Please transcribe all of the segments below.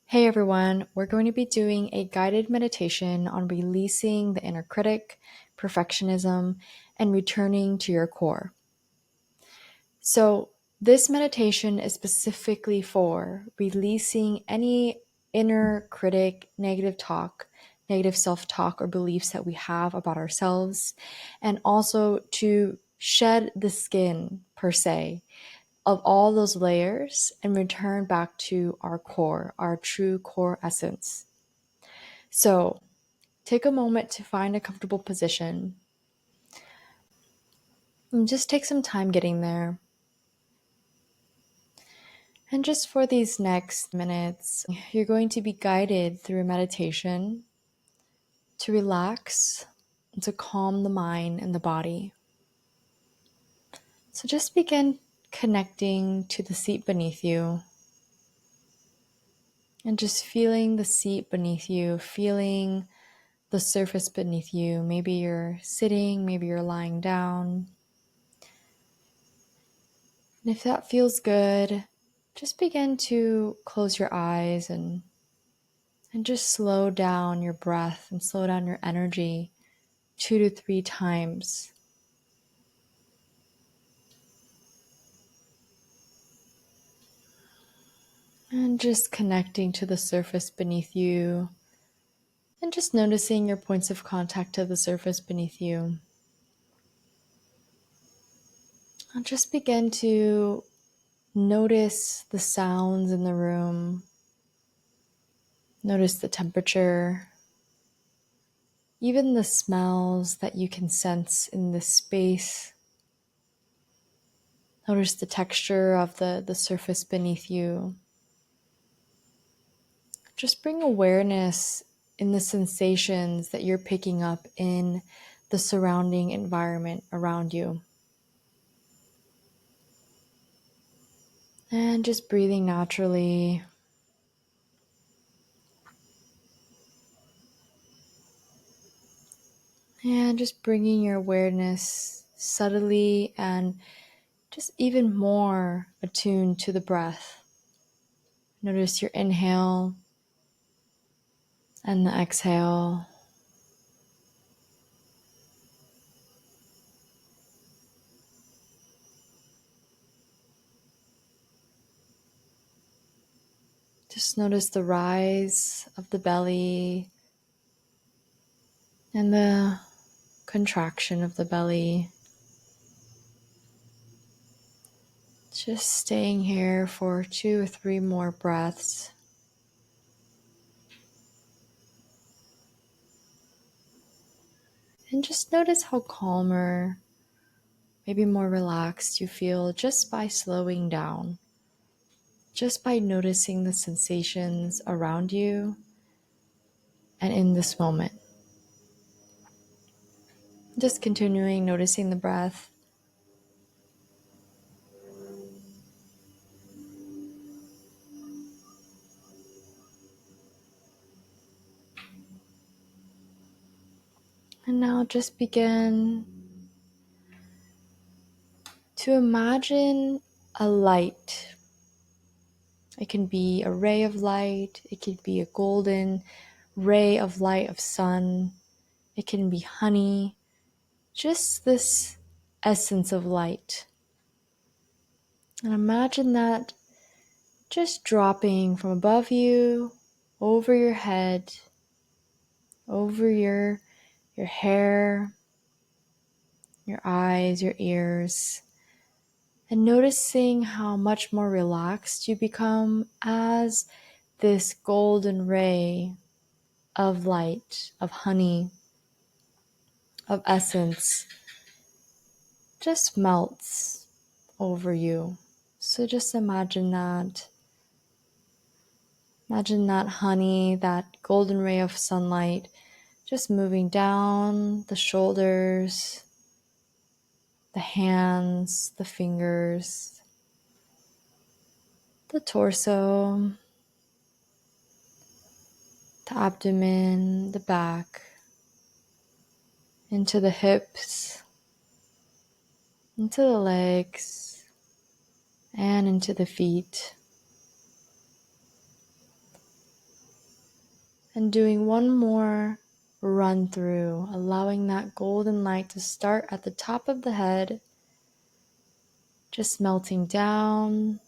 Hey everyone, we're going to be doing a guided meditation on releasing the inner critic, perfectionism, and returning to your core. So, this meditation is specifically for releasing any inner critic, negative talk, negative self talk, or beliefs that we have about ourselves, and also to shed the skin per se of all those layers and return back to our core, our true core essence. So take a moment to find a comfortable position and just take some time getting there. And just for these next minutes, you're going to be guided through a meditation to relax and to calm the mind and the body. So just begin connecting to the seat beneath you and just feeling the seat beneath you, feeling the surface beneath you. Maybe you're sitting, maybe you're lying down. And if that feels good, just begin to close your eyes and just slow down your breath and slow down your energy 2 to 3 times. And just connecting to the surface beneath you and just noticing your points of contact to the surface beneath you. And just begin to notice the sounds in the room. Notice the temperature, even the smells that you can sense in this space. Notice the texture of the surface beneath you. Just bring awareness in the sensations that you're picking up in the surrounding environment around you. And just breathing naturally. And just bringing your awareness subtly and just even more attuned to the breath. Notice your inhale and the exhale. Just notice the rise of the belly and the contraction of the belly. Just staying here for 2 or 3 more breaths. And just notice how calmer, maybe more relaxed you feel just by slowing down. Just by noticing the sensations around you and in this moment. Just continuing noticing the breath. And now just begin to imagine a light. It can be a ray of light. It could be a golden ray of light of sun. It can be honey. Just this essence of light. And imagine that just dropping from above you, over your head, over your hair, your eyes, your ears, and noticing how much more relaxed you become as this golden ray of light, of honey, of essence just melts over you. So just imagine that. Imagine that honey, that golden ray of sunlight just moving down the shoulders, the hands, the fingers, the torso, the abdomen, the back, into the hips, into the legs, and into the feet. And doing one more run through, allowing that golden light to start at the top of the head, just melting down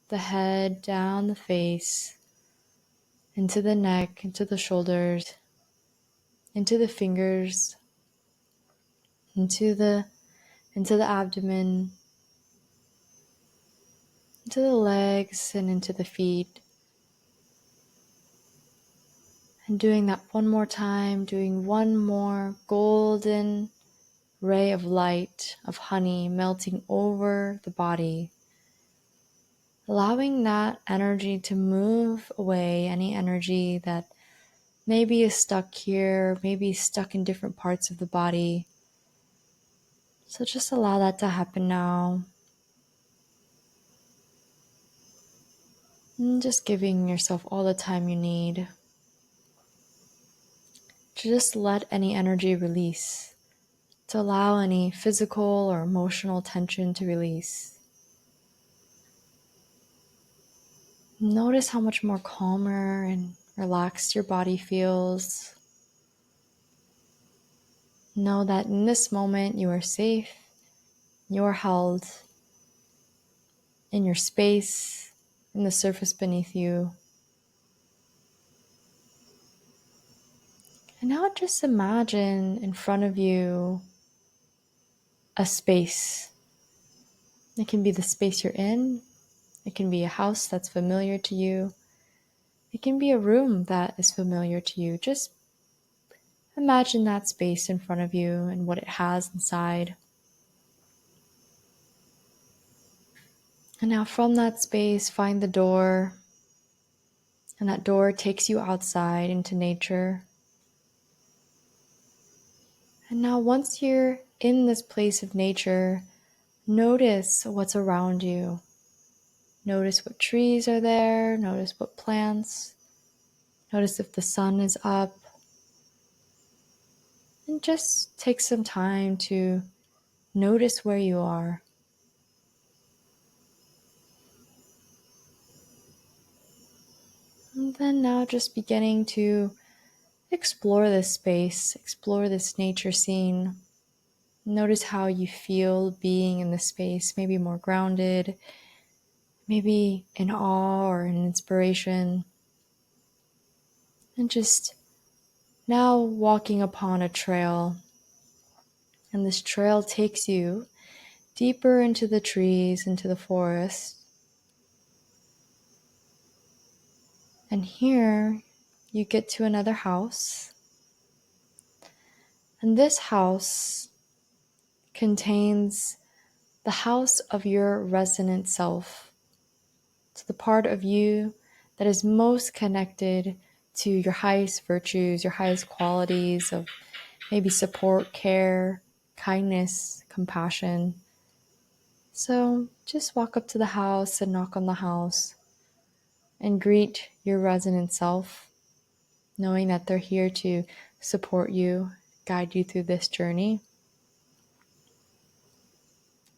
the head, down the face, into the neck, into the shoulders, into the fingers, into the abdomen, into the legs, and into the feet. And doing that one more time, doing one more golden ray of light, of honey, melting over the body. Allowing that energy to move away, any energy that maybe is stuck here, maybe stuck in different parts of the body. So just allow that to happen now. And just giving yourself all the time you need to just let any energy release, to allow any physical or emotional tension to release. Notice how much more calmer and relaxed your body feels. Know that in this moment you are safe, you are held in your space, in the surface beneath you. And now just imagine in front of you a space. It can be the space you're in. It can be a house that's familiar to you. It can be a room that is familiar to you. Just imagine that space in front of you and what it has inside. And now from that space, find the door. And that door takes you outside into nature. And now once you're in this place of nature, notice what's around you. Notice what trees are there. Notice what plants. Notice if the sun is up. And just take some time to notice where you are. And then now just beginning to explore this space, explore this nature scene. Notice how you feel being in this space, maybe more grounded, maybe in awe or in inspiration. And just now walking upon a trail. And this trail takes you deeper into the trees, into the forest. And here you get to another house. And this house contains the house of your resonant self. So the part of you that is most connected to your highest virtues, your highest qualities of maybe support, care, kindness, compassion. So just walk up to the house and knock on the house and greet your resonant self, knowing that they're here to support you, guide you through this journey.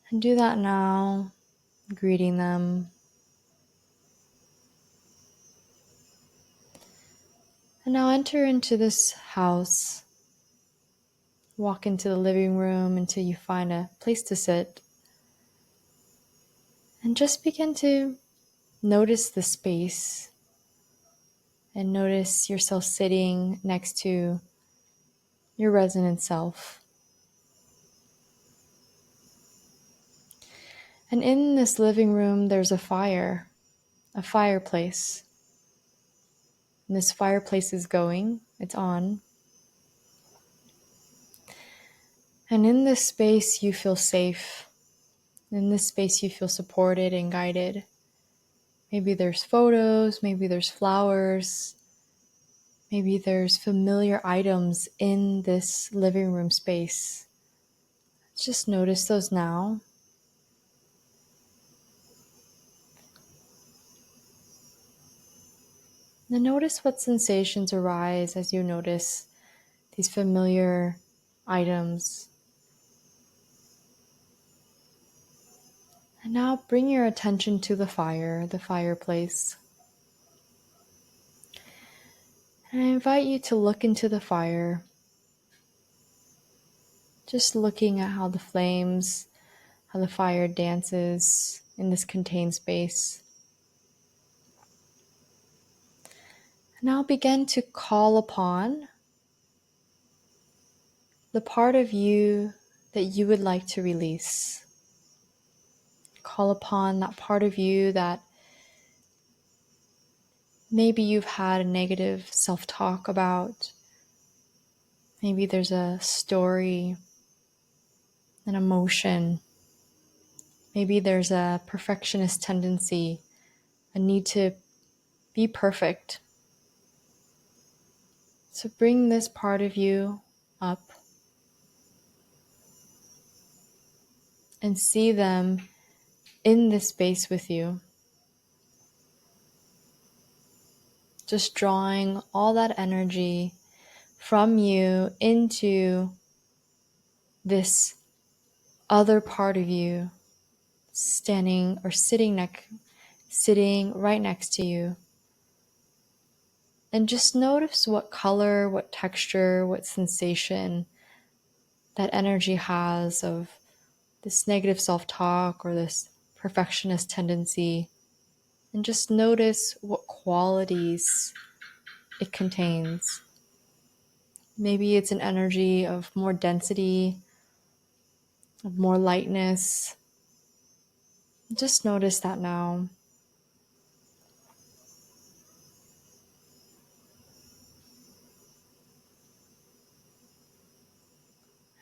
And do that now, greeting them. And now enter into this house. Walk into the living room until you find a place to sit. And just begin to notice the space. And notice yourself sitting next to your resonant self. And in this living room, there's a fireplace. And this fireplace is going, it's on. And in this space, you feel safe. In this space, you feel supported and guided. Maybe there's photos, maybe there's flowers, maybe there's familiar items in this living room space. Just notice those now. Then notice what sensations arise as you notice these familiar items. And now bring your attention to the fireplace. And I invite you to look into the fire, just looking at how the fire dances in this contained space. Now begin to call upon the part of you that you would like to release. Call upon that part of you that maybe you've had a negative self-talk about. Maybe there's a story, an emotion. Maybe there's a perfectionist tendency, a need to be perfect. So bring this part of you up and see them in this space with you. Just drawing all that energy from you into this other part of you standing or sitting right next to you. And just notice what color, what texture, what sensation that energy has of this negative self-talk or this perfectionist tendency. And just notice what qualities it contains. Maybe it's an energy of more density, of more lightness. Just notice that now.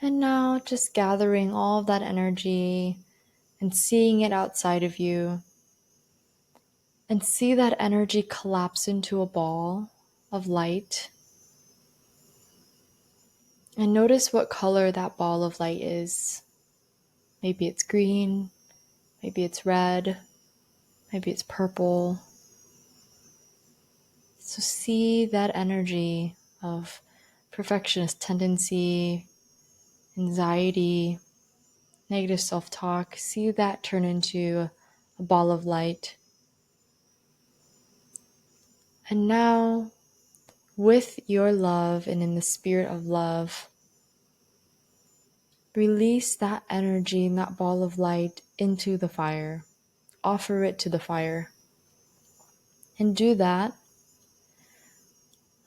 And now just gathering all of that energy and seeing it outside of you. And see that energy collapse into a ball of light. And notice what color that ball of light is. Maybe it's green, maybe it's red, maybe it's purple. So see that energy of perfectionist tendency, anxiety, negative self-talk. See that turn into a ball of light. And now, with your love and in the spirit of love, release that energy and that ball of light into the fire. Offer it to the fire. And do that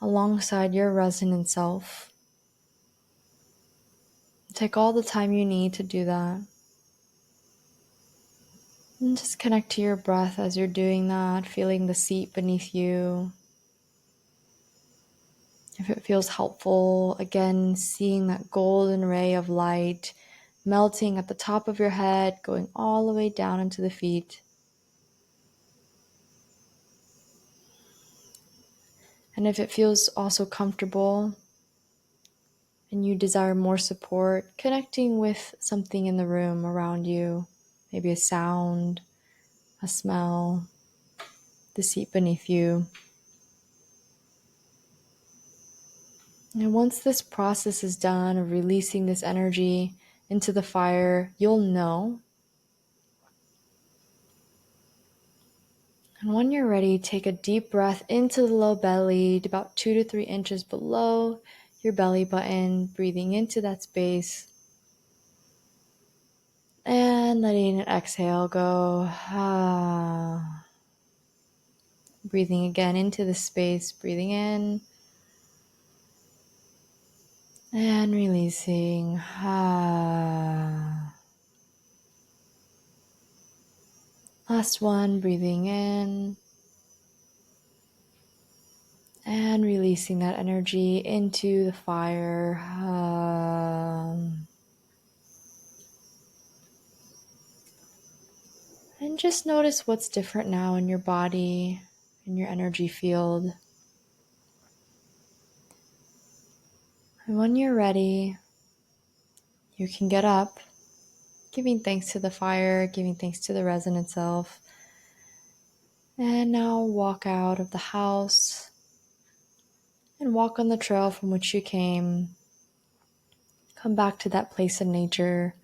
alongside your resonant self. Take all the time you need to do that. And just connect to your breath as you're doing that, feeling the seat beneath you. If it feels helpful, again, seeing that golden ray of light melting at the top of your head, going all the way down into the feet. And if it feels also comfortable and you desire more support, connecting with something in the room around you, maybe a sound, a smell, the seat beneath you. And once this process is done of releasing this energy into the fire, you'll know. And when you're ready, take a deep breath into the low belly, about 2 to 3 inches below your belly button, breathing into that space. And letting it exhale go. Breathing again into the space, breathing in. And releasing. Last one, breathing in. And releasing that energy into the fire. And just notice what's different now in your body, in your energy field. And when you're ready, you can get up, giving thanks to the fire, giving thanks to the resonant self. And now walk out of the house and walk on the trail from which you came. Come back to that place in nature,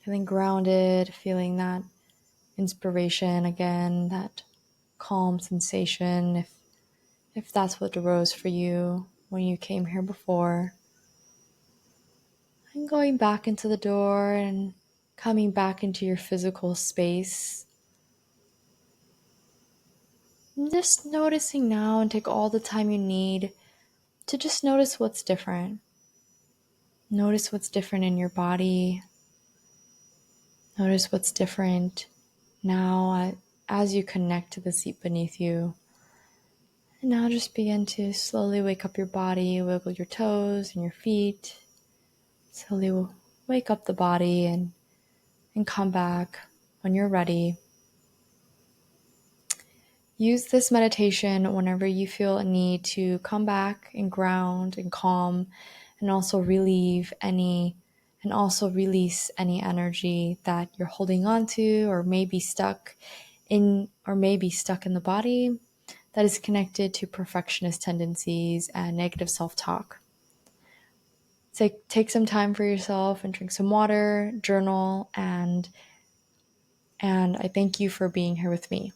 feeling grounded, feeling that inspiration again, that calm sensation. if that's what arose for you when you came here before. And going back into the door and coming back into your physical space. And just noticing now, and take all the time you need to just notice what's different. Notice what's different in your body. Notice what's different now as you connect to the seat beneath you. And now just begin to slowly wake up your body, wiggle your toes and your feet. Slowly wake up the body and come back when you're ready. Use this meditation whenever you feel a need to come back and ground and calm, and also release any energy that you're holding on to or maybe stuck in the body that is connected to perfectionist tendencies and negative self-talk. Take some time for yourself and drink some water, journal, and I thank you for being here with me.